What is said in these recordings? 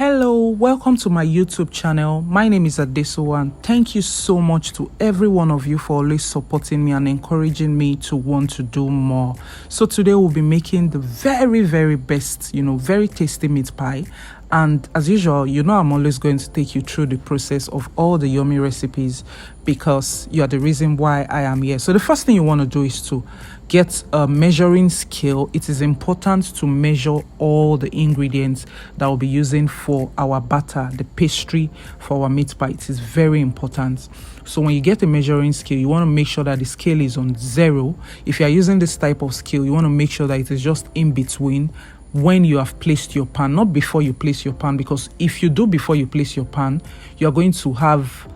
Hello, welcome to my YouTube channel. My name is Adeso and thank you so much to every one of you for always supporting me and encouraging me to want to do more. So today we'll be making the very best, very tasty meat pie. And as usual, I'm always going to take you through the process of all the yummy recipes because you are the reason why I am here. So the first thing you want to do is to get a measuring scale. It is important to measure all the ingredients that we'll be using for our batter, the pastry for our meat pie. It is very important. So when you get a measuring scale, you want to make sure that the scale is on 0. If you are using this type of scale, you want to make sure that it is just in between when you have placed your pan, not before you place your pan, because if you do before you place your pan, you are going to have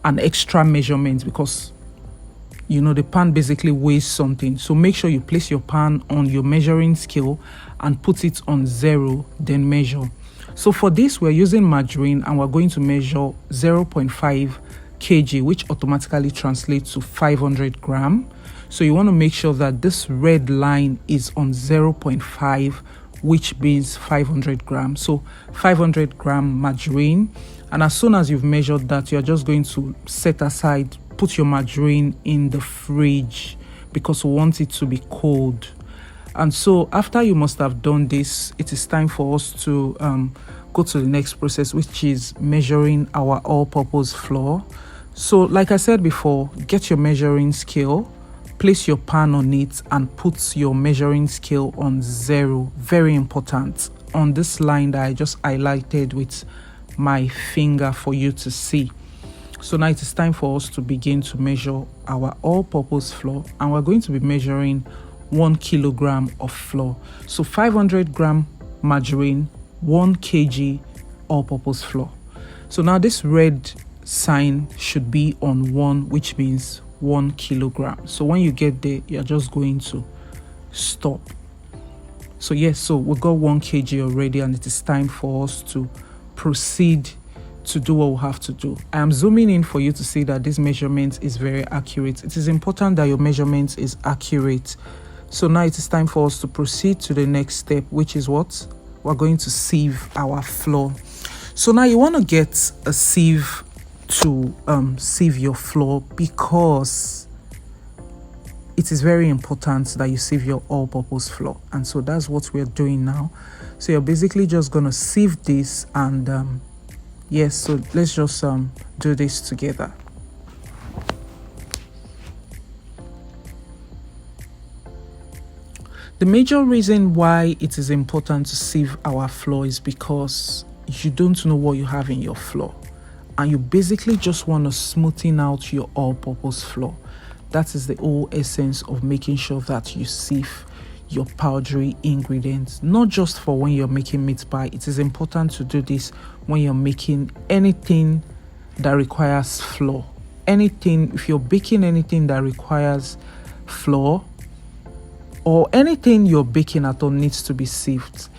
an extra measurement because the pan basically weighs something. So make sure you place your pan on your measuring scale and put it on 0, then measure. So for this, we're using margarine and we're going to measure 0.5 kg, which automatically translates to 500 gram. So you want to make sure that this red line is on 0.5, which means 500 grams. So 500 gram margarine. And as soon as you've measured that, you're just going to set aside, put your margarine in the fridge because we want it to be cold. And so after you must have done this, it is time for us to go to the next process, which is measuring our all-purpose flour. So like I said before, get your measuring scale, place your pan on it and put your measuring scale on 0. Very important. On this line that I just highlighted with my finger for you to see. So now it is time for us to begin to measure our all-purpose flour, and we're going to be measuring 1 kilogram of flour. So 500 gram margarine, 1 kg all-purpose flour. So now this red sign should be on 1, which means 1 kilogram. So when you get there, you're just going to stop. So yes, so we got 1 kg already, and it is time for us to proceed to do what we have to do. I am zooming in for you to see that this measurement is very accurate. It is important that your measurement is accurate. So now it is time for us to proceed to the next step, which is what? We're going to sieve our flour. So now you want to get a sieve to sieve your flour because it is very important that you sieve your all-purpose flour, and so that's what we're doing now. So you're basically just gonna sieve this, and yes, so let's just do this together. The major reason why it is important to sieve our flour is because you don't know what you have in your flour, and you basically just want to smoothen out your all-purpose flour. That is the whole essence of making sure that you sieve your powdery ingredients, not just for when you're making meat pie. It is important to do this when you're making anything that requires flour. If you're baking anything that requires flour, or anything you're baking at all needs to be sieved.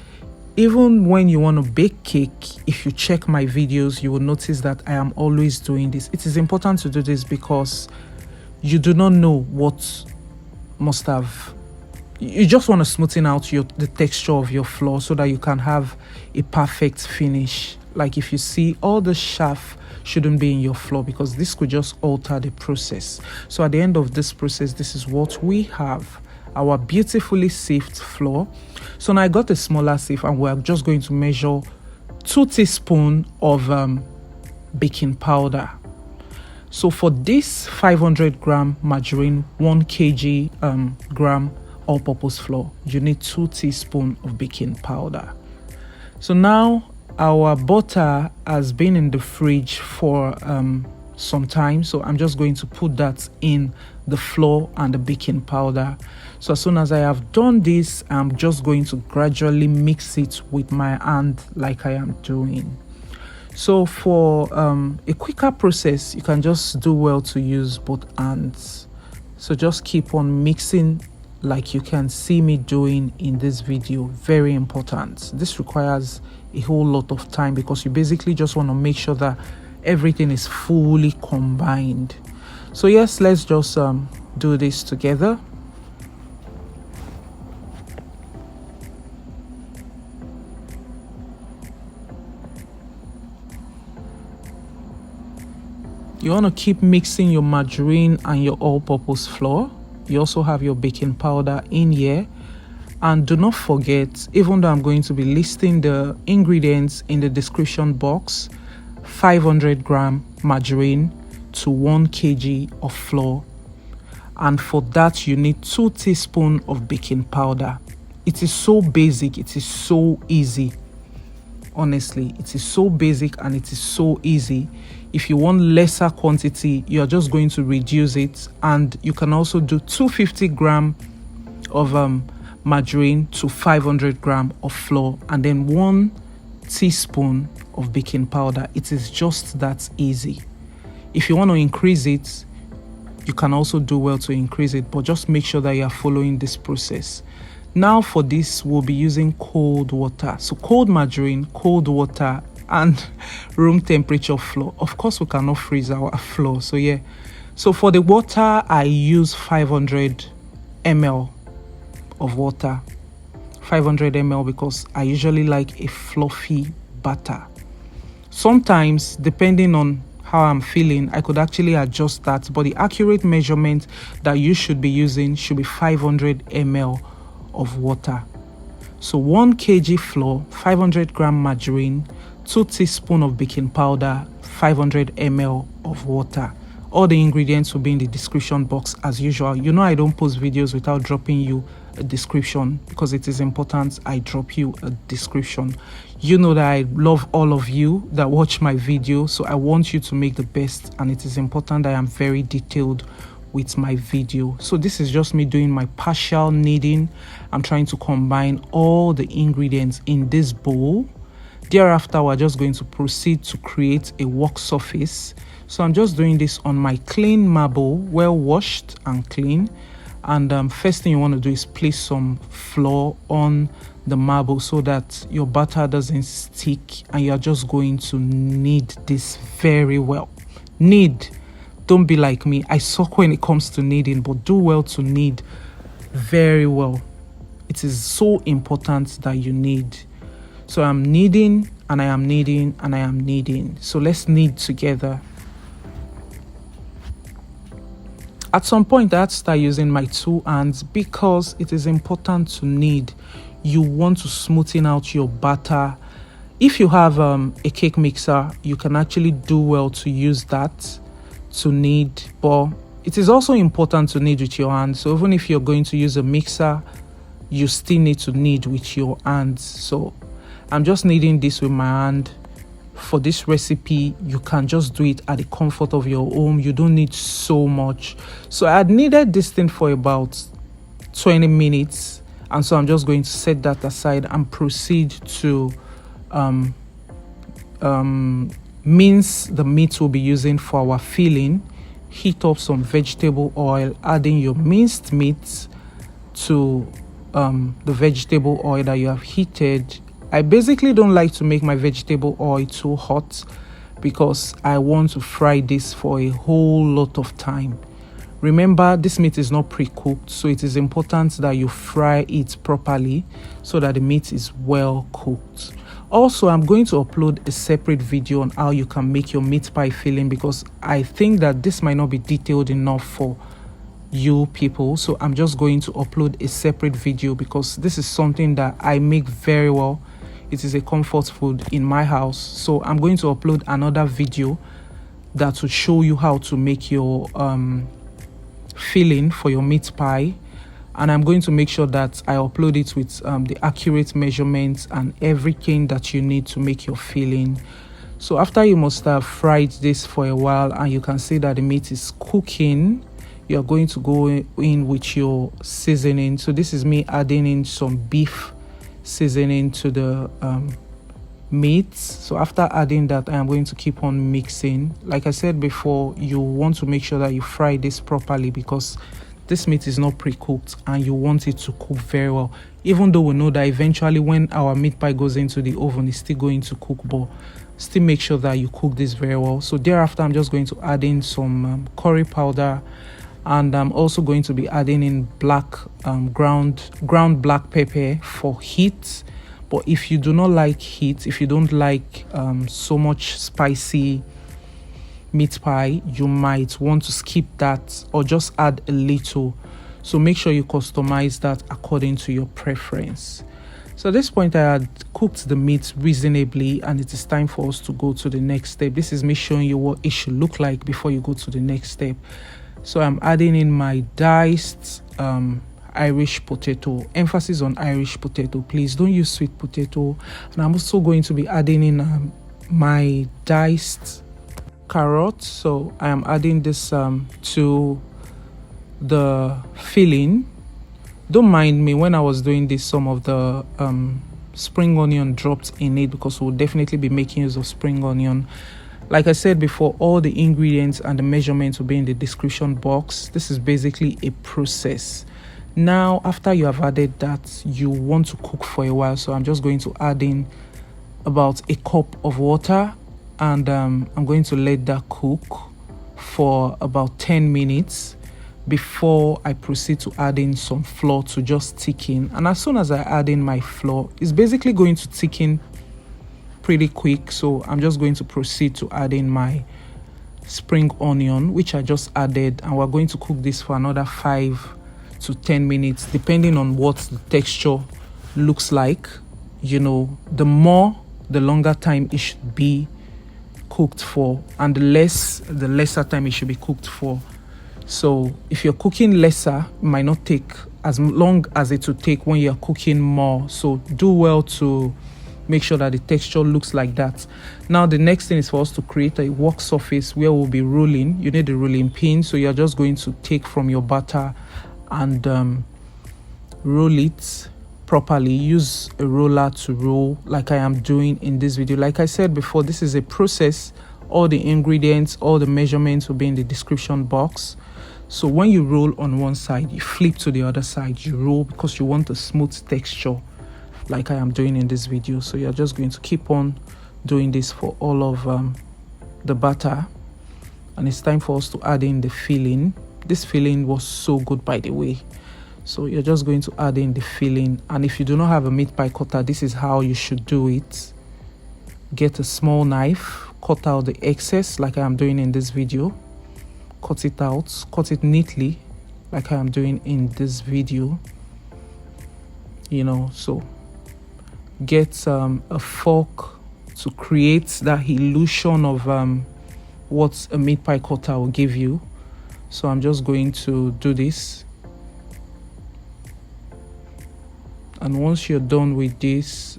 Even when you want to bake cake, if you check my videos, you will notice that I am always doing this. It is important to do this because you do not know what must have. You just want to smoothen out the texture of your flour so that you can have a perfect finish. Like if you see, all the chaff shouldn't be in your flour because this could just alter the process. So at the end of this process, this is what we have: our beautifully sieved flour. So now I got a smaller sieve and we're just going to measure 2 teaspoons of baking powder. So for this 500 gram margarine, 1 kg gram all-purpose flour, you need 2 teaspoons of baking powder. So now our butter has been in the fridge for some time, so I'm just going to put that in the flour and the baking powder. So as soon as I have done this, I'm just going to gradually mix it with my hand like I am doing. So for a quicker process, you can just do well to use both hands. So just keep on mixing like you can see me doing in this video. Very important. This requires a whole lot of time because you basically just want to make sure that everything is fully combined. So yes, let's just do this together. You want to keep mixing your margarine and your all-purpose flour. You also have your baking powder in here. And do not forget, even though I'm going to be listing the ingredients in the description box, 500 gram margarine to 1 kg of flour. And for that, you need 2 teaspoons of baking powder. It is so basic, it is so easy. Honestly, it is so basic and it is so easy. If you want lesser quantity, you're just going to reduce it. And you can also do 250 gram of margarine to 500 gram of flour, and then 1 teaspoon of baking powder. It is just that easy. If you want to increase it, you can also do well to increase it, but just make sure that you are following this process. Now for this, we'll be using cold water. So cold margarine, cold water, and room temperature flour. Of course, we cannot freeze our flour. So yeah. So for the water, I use 500 ml of water. 500 ml because I usually like a fluffy batter. Sometimes, depending on how I'm feeling, I could actually adjust that, but the accurate measurement that you should be using should be 500 ml of water. So 1 kg flour, 500 gram margarine, 2 teaspoons of baking powder, 500 ml of water. All the ingredients will be in the description box as usual. You know I don't post videos without dropping you a description, because it is important I drop you a description. You know that I love all of you that watch my video, so I want you to make the best, and it is important that I am very detailed with my video. So this is just me doing my partial kneading. I'm trying to combine all the ingredients in this bowl. Thereafter, we're just going to proceed to create a work surface. So I'm just doing this on my clean marble, well washed and clean. And first thing you want to do is place some flour on the marble so that your batter doesn't stick, and you're just going to knead this very well. Knead. Don't be like me. I suck when it comes to kneading, but do well to knead very well. It is so important that you knead. So I'm kneading, and I am kneading, and I am kneading. So let's knead together. At some point, I had to start using my 2 hands because it is important to knead. You want to smoothen out your batter. If you have a cake mixer, you can actually do well to use that to knead, but it is also important to knead with your hands. So even if you're going to use a mixer, you still need to knead with your hands. So I'm just kneading this with my hand. For this recipe, you can just do it at the comfort of your home. You don't need so much. So I had kneaded this thing for about 20 minutes, and so I'm just going to set that aside and proceed to mince the meat we'll be using for our filling. Heat up some vegetable oil, adding your minced meat to the vegetable oil that you have heated. I basically don't like to make my vegetable oil too hot because I want to fry this for a whole lot of time. Remember, this meat is not pre-cooked, so it is important that you fry it properly so that the meat is well cooked. Also, I'm going to upload a separate video on how you can make your meat pie filling, because I think that this might not be detailed enough for you people. So I'm just going to upload a separate video because this is something that I make very well. It is a comfort food in my house. So I'm going to upload another video that will show you how to make your filling for your meat pie. And I'm going to make sure that I upload it with the accurate measurements and everything that you need to make your filling. So after you must have fried this for a while and you can see that the meat is cooking, you're going to go in with your seasoning. So this is me adding in some beef seasoning to the meat. So after adding that, I am going to keep on mixing. Like I said before, you want to make sure that you fry this properly because this meat is not pre-cooked and you want it to cook very well. Even though we know that eventually when our meat pie goes into the oven, it's still going to cook, but still make sure that you cook this very well. So thereafter, I'm just going to add in some curry powder, and I'm also going to be adding in black ground black pepper for heat. But if you do not like heat, if you don't like so much spicy meat pie, you might want to skip that or just add a little. So make sure you customize that according to your preference. So at this point, I had cooked the meat reasonably, and it is time for us to go to the next step. This is me showing you what it should look like before you go to the next step. So I'm adding in my diced Irish potato. Emphasis on Irish potato, please don't use sweet potato. And I'm also going to be adding in my diced carrot. So I am adding this to the filling. Don't mind me, when I was doing this, some of the spring onion dropped in it, because we'll definitely be making use of spring onion. Like I said before, all the ingredients and the measurements will be in the description box. This is basically a process. Now, after you have added that, you want to cook for a while. So I'm just going to add in about a cup of water, and I'm going to let that cook for about 10 minutes before I proceed to add in some flour to just thicken. And as soon as I add in my flour, it's basically going to thicken pretty quick. So I'm just going to proceed to add in my spring onion, which I just added, and we're going to cook this for another 5 to 10 minutes, depending on what the texture looks like. You know, the longer time it should be cooked for, and the lesser time it should be cooked for. So if you're cooking lesser, it might not take as long as it will take when you're cooking more. So do well to make sure that the texture looks like that. Now the next thing is for us to create a work surface where we'll be rolling. You need a rolling pin, so you're just going to take from your batter and roll it properly. Use a roller to roll like I am doing in this video. Like I said before, this is a process. All the ingredients, all the measurements will be in the description box. So when you roll on one side, you flip to the other side, you roll, because you want a smooth texture like I am doing in this video. So you're just going to keep on doing this for all of the batter. And it's time for us to add in the filling. This filling was so good, by the way. So you're just going to add in the filling. And if you do not have a meat pie cutter, this is how you should do it. Get a small knife, cut out the excess like I am doing in this video. Cut it out, cut it neatly like I am doing in this video. You know, so get a fork to create that illusion of what a meat pie cutter will give you. So I'm just going to do this, and once you're done with this,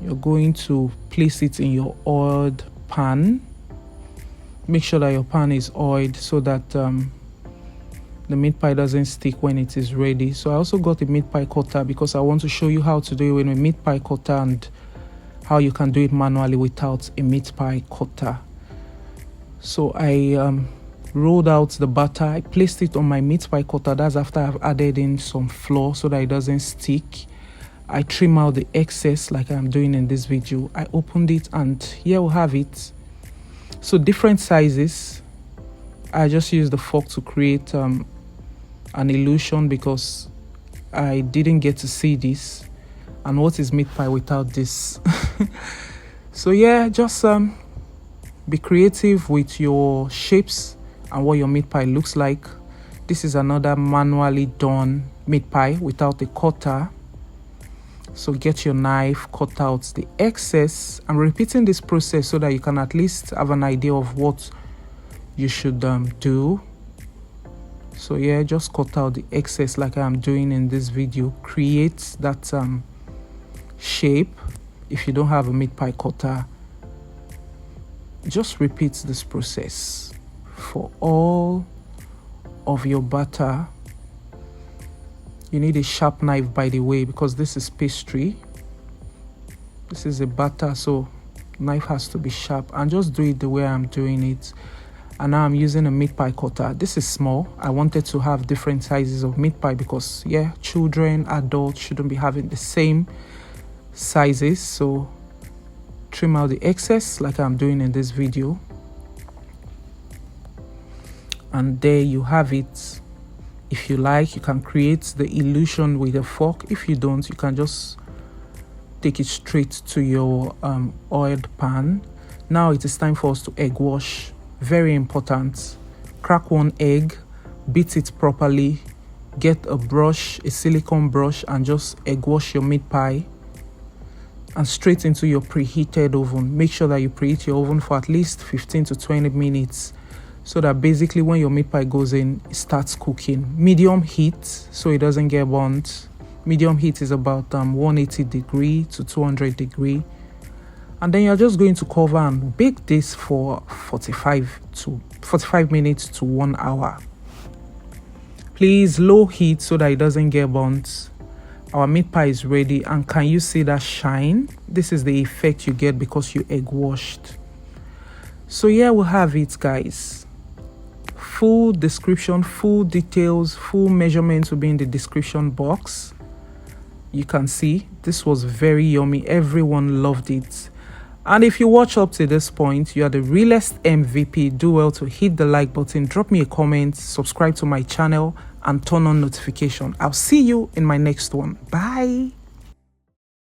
you're going to place it in your oiled pan. Make sure that your pan is oiled so that the meat pie doesn't stick when it is ready. So I also got a meat pie cutter because I want to show you how to do it with a meat pie cutter and how you can do it manually without a meat pie cutter. So I rolled out the batter. I placed it on my meat pie cutter. That's after I've added in some flour so that it doesn't stick. I trim out the excess like I'm doing in this video. I opened it, and here we have it. So different sizes. I just used the fork to create an illusion because I didn't get to see this. And what is meat pie without this? So yeah, just be creative with your shapes and what your meat pie looks like. This is another manually done meat pie without a cutter. So get your knife, cut out the excess. I'm repeating this process so that you can at least have an idea of what you should do. So yeah, just cut out the excess like I'm doing in this video. Create that shape. If you don't have a meat pie cutter, just repeat this process for all of your batter. You need a sharp knife, by the way, because this is pastry. This is a batter, so knife has to be sharp. And just do it the way I'm doing it. And now I'm using a meat pie cutter. This is small. I wanted to have different sizes of meat pie because, yeah, children, adults shouldn't be having the same sizes. So trim out the excess like I'm doing in this video. And there you have it. If you like, you can create the illusion with a fork. If you don't, you can just take it straight to your oiled pan. Now it is time for us to egg wash. Very important. Crack one egg, beat it properly, get a brush, a silicone brush, and just egg wash your meat pie and straight into your preheated oven. Make sure that you preheat your oven for at least 15 to 20 minutes so that basically when your meat pie goes in, it starts cooking. Medium heat so it doesn't get burnt. Medium heat is about 180 degree to 200 degree. And then you're just going to cover and bake this for 45 minutes to 1 hour. Please low heat so that it doesn't get burnt. Our meat pie is ready, and can you see that shine? This is the effect you get because you egg washed. So here we have it, guys. Full description, full details, full measurements will be in the description box. You can see this was very yummy. Everyone loved it. And if you watch up to this point, you are the realest MVP. Do well to hit the like button, drop me a comment, subscribe to my channel, and turn on notification. I'll see you in my next one. Bye.